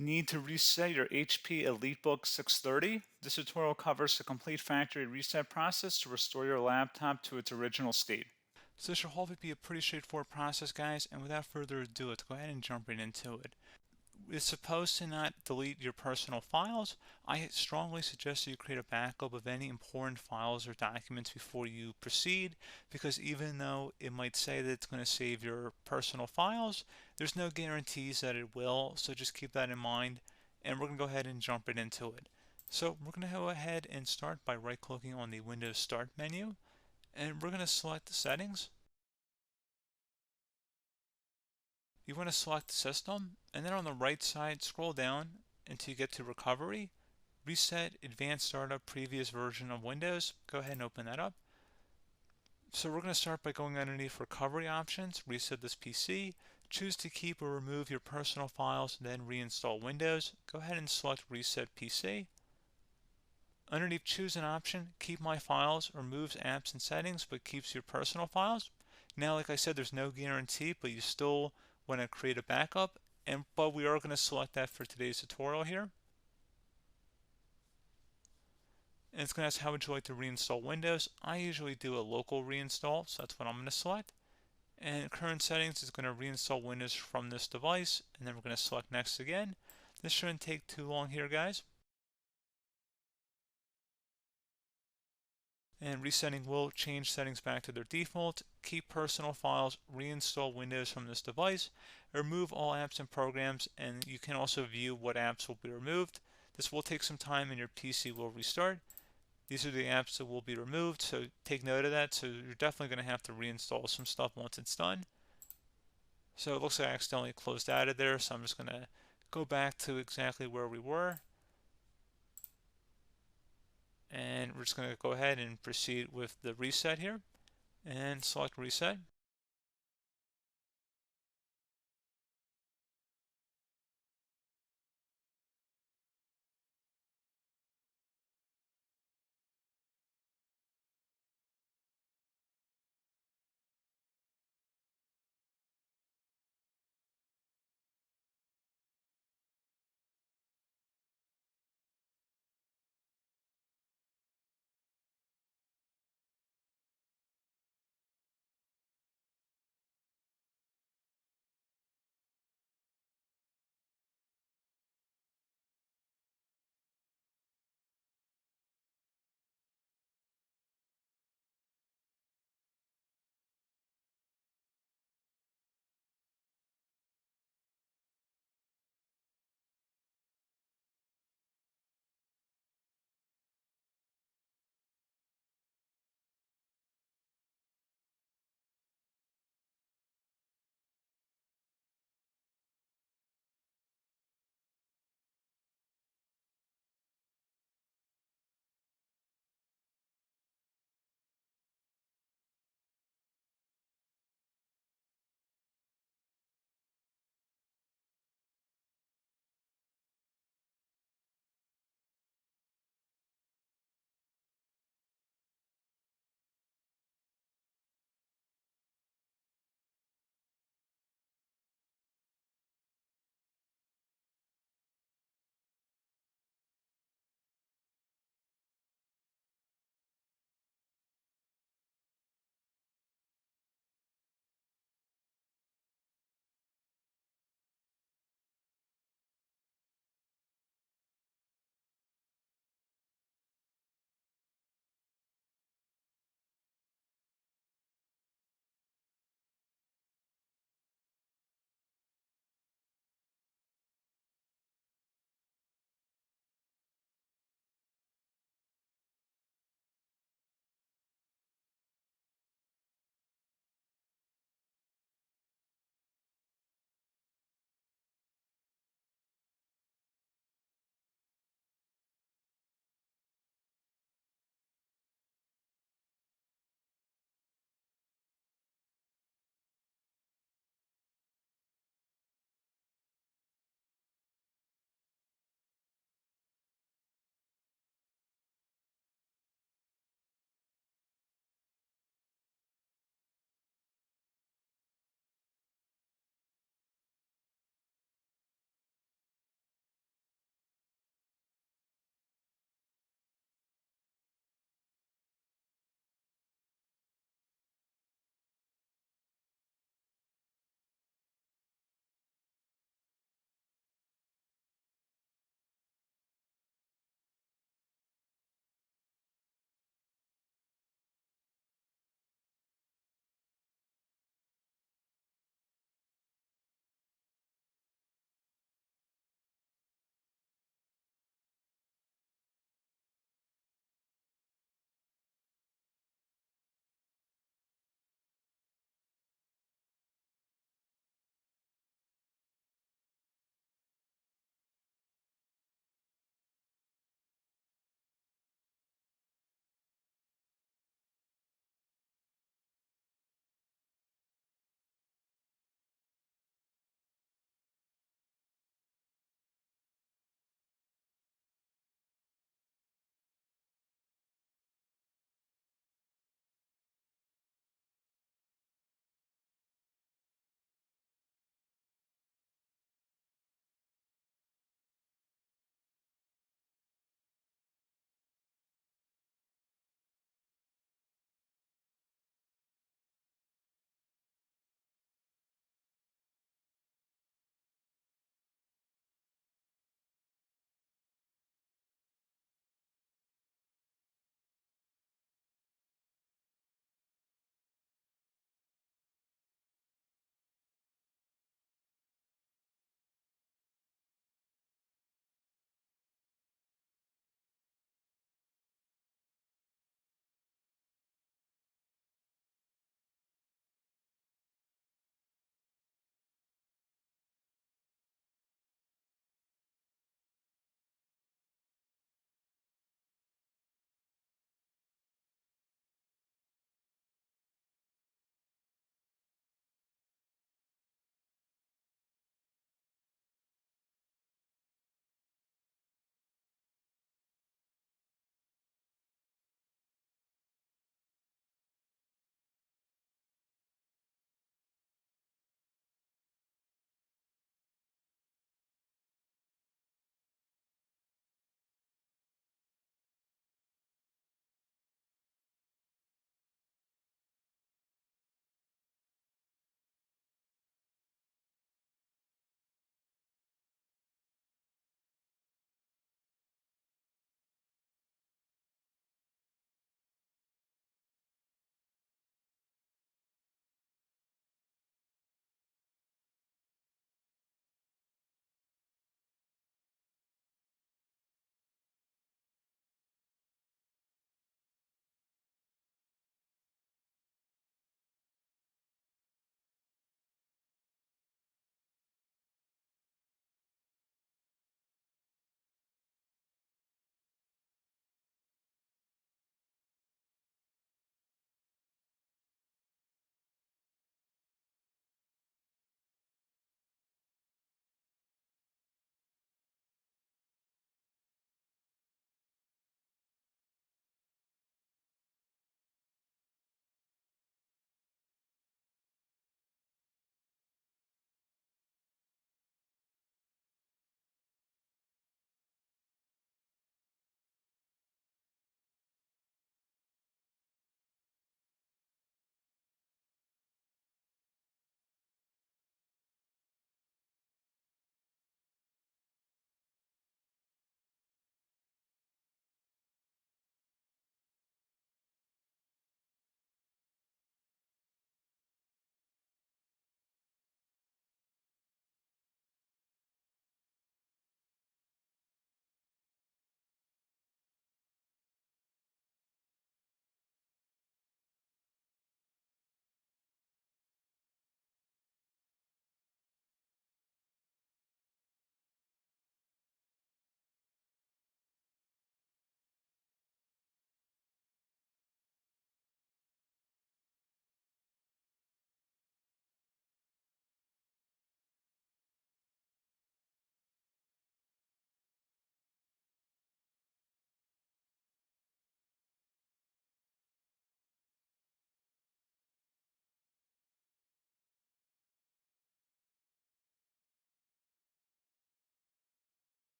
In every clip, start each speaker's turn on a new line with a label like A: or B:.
A: Need to reset your HP EliteBook 630? This tutorial covers the complete factory reset process to restore your laptop to its original state.
B: So this should hopefully be a pretty straightforward process, guys, and without further ado, let's go ahead and jump right into it. It's supposed to not delete your personal files. I strongly suggest that you create a backup of any important files or documents before you proceed, because even though it might say that it's going to save your personal files, there's no guarantees that it will, so just keep that in mind, and we're going to go ahead and jump right into it. So we're going to go ahead and start by right-clicking on the Windows Start menu, and we're going to select the settings. You want to select System, and then on the right side, scroll down until you get to Recovery. Reset Advanced Startup Previous Version of Windows. Go ahead and open that up. So we're going to start by going underneath Recovery Options, reset this PC, choose to keep or remove your personal files, then reinstall Windows. Go ahead and select Reset PC. Underneath Choose an option, Keep My Files removes apps and settings but keeps your personal files. Now, like I said, there's no guarantee, but you still want to create a backup, but we are going to select that for today's tutorial here. And it's going to ask how would you like to reinstall Windows. I usually do a local reinstall, so that's what I'm going to select. And current settings is going to reinstall Windows from this device, and then we're going to select next again. This shouldn't take too long here, guys. And resetting will change settings back to their default, keep personal files, reinstall Windows from this device, remove all apps and programs, and you can also view what apps will be removed. This will take some time and your PC will restart. These are the apps that will be removed, so take note of that. So you're definitely going to have to reinstall some stuff once it's done. So it looks like I accidentally closed out of there, so I'm just going to go back to exactly where we were. And we're just going to go ahead and proceed with the reset here and select reset.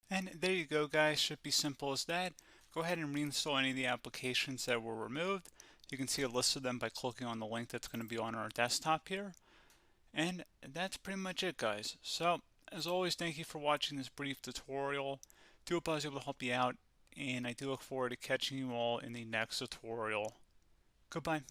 B: And there you go, guys. Should be simple as that. Go ahead and reinstall any of the applications that were removed. You can see a list of them by clicking on the link that's going to be on our desktop here. And that's pretty much it, guys. So, as always, thank you for watching this brief tutorial. Do hope I was able to help you out, and I do look forward to catching you all in the next tutorial. Goodbye.